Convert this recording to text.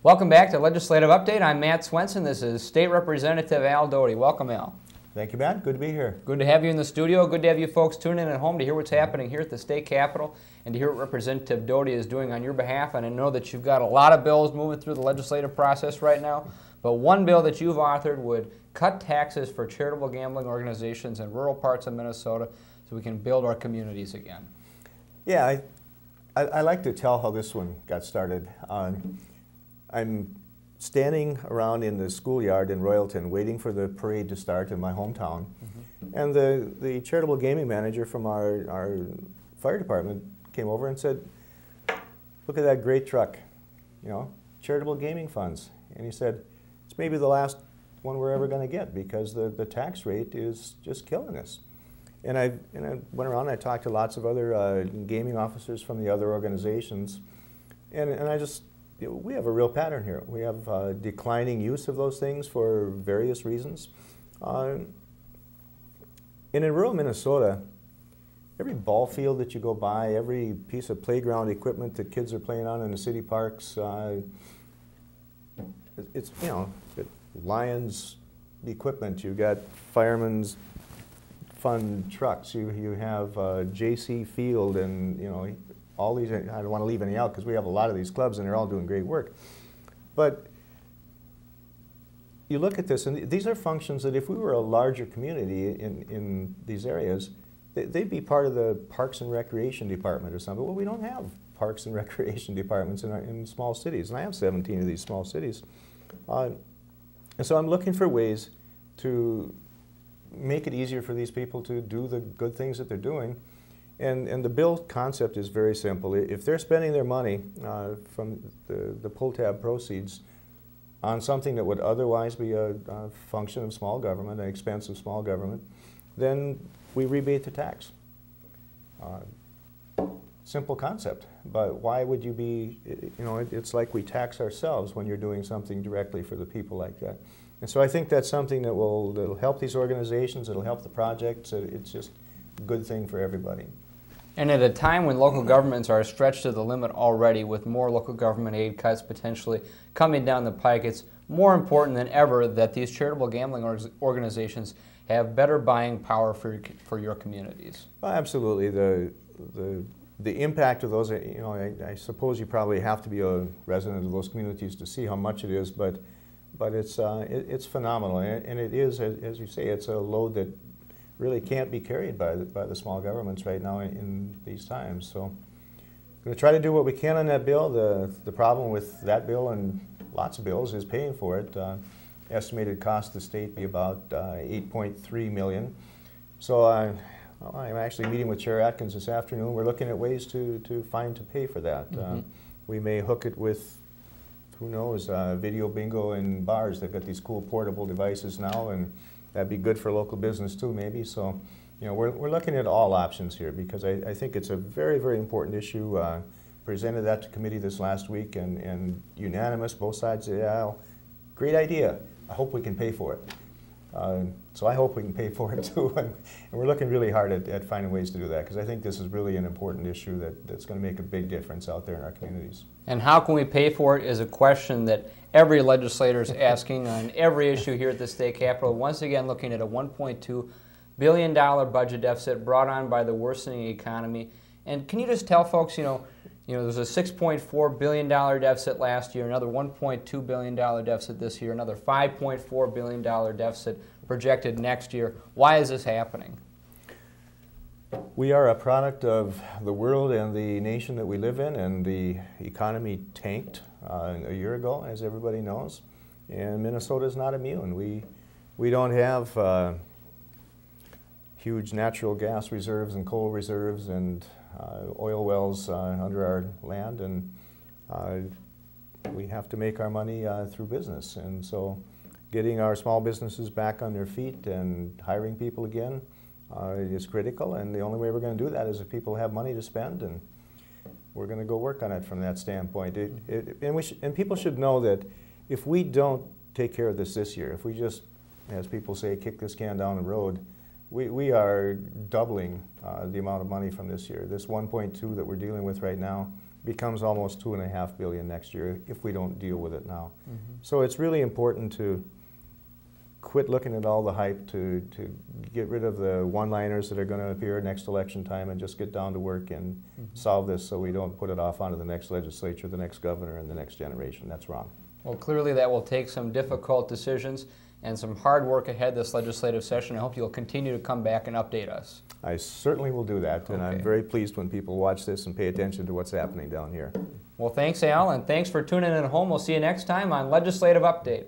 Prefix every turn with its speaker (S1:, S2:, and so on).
S1: Welcome back to Legislative Update. I'm Matt Swenson. This is State Representative Al Doty. Welcome, Al.
S2: Thank you, Matt. Good to be here.
S1: Good to have you in the studio. Good to have you folks tune in at home to hear what's happening here at the state capitol and to hear what Representative Doty is doing on your behalf. And I know that you've got a lot of bills moving through the legislative process right now, but one bill that you've authored would cut taxes for charitable gambling organizations in rural parts of Minnesota so we can build our communities again.
S2: Yeah, I like to tell how this one got started. I'm standing around in the schoolyard in Royalton waiting for the parade to start in my hometown. And the charitable gaming manager from our fire department came over and said, "Look at that great truck, you know, charitable gaming funds." And he said, "It's maybe the last one we're ever going to get because the tax rate is just killing us." And I went around and I talked to lots of other gaming officers from the other organizations, and I just, we have a real pattern here. We have declining use of those things for various reasons. And in rural Minnesota, every ball field that you go by, every piece of playground equipment that kids are playing on in the city parks, it's, you know, Lions equipment, you've got firemen's fun trucks, you have J.C. Field, and, you know, all these. I don't want to leave any out because we have a lot of these clubs and they're all doing great work. But you look at this, and these are functions that if we were a larger community in these areas, they'd be part of the Parks and Recreation Department or something. Well, we don't have Parks and Recreation Departments in small cities, and I have 17 of these small cities. And so I'm looking for ways to make it easier for these people to do the good things that they're doing. And the bill concept is very simple. If they're spending their money from the pull tab proceeds on something that would otherwise be a function of small government, an expense of small government, then we rebate the tax. Simple concept, but why would you be, you know, it's like we tax ourselves when you're doing something directly for the people like that. And so I think that's something that'll help these organizations, it'll help the projects, it's just a good thing for everybody.
S1: And at a time when local governments are stretched to the limit already with more local government aid cuts potentially coming down the pike, it's more important than ever that these charitable gambling organizations have better buying power for your communities.
S2: Well, absolutely. The impact of those, you know, I suppose you probably have to be a resident of those communities to see how much it is, but it's phenomenal, and it is, as you say, it's a load that really can't be carried by the small governments right now in these times. So I'm going to try to do what we can on that bill. The problem with that bill and lots of bills is paying for it. Estimated cost to the state be about $8.3 million. So I'm actually meeting with Chair Atkins this afternoon. We're looking at ways to pay for that. We may hook it with, who knows, video bingo in bars. They've got these cool portable devices now, and that'd be good for local business too, maybe. So, you know, we're looking at all options here because I think it's a very, very important issue. Presented that to committee this last week, and unanimous, both sides of the aisle. Great idea. I hope we can pay for it. So I hope we can pay for it too, and we're looking really hard at finding ways to do that because I think this is really an important issue that's going to make a big difference out there in our communities.
S1: And how can we pay for it is a question that every legislator is asking on every issue here at the state capitol. Once again, looking at a $1.2 billion budget deficit brought on by the worsening economy. And can you just tell folks, you know, there's a $6.4 billion deficit last year, another $1.2 billion deficit this year, another $5.4 billion deficit projected next year. Why is this happening?
S2: We are a product of the world and the nation that we live in, and the economy tanked a year ago, as everybody knows, and Minnesota is not immune. We don't have huge natural gas reserves and coal reserves and oil wells under our land, and we have to make our money through business. And so getting our small businesses back on their feet and hiring people again is critical, and the only way we're going to do that is if people have money to spend, and we're going to go work on it from that standpoint. And people should know that if we don't take care of this year, if we just, as people say, kick this can down the road, we are doubling the amount of money from this year. This 1.2 that we're dealing with right now becomes almost $2.5 billion next year if we don't deal with it now. So it's really important to quit looking at all the hype, to get rid of the one-liners that are going to appear next election time, and just get down to work and solve this so we don't put it off onto the next legislature, the next governor, and the next generation. That's wrong. Well,
S1: clearly that will take some difficult decisions and some hard work ahead this legislative session. I hope you'll continue to come back and update us.
S2: I certainly will do that, and I'm very pleased when people watch this and pay attention to what's happening down here.
S1: Well, thanks, Al, and thanks for tuning in at home. We'll see you next time on Legislative Update.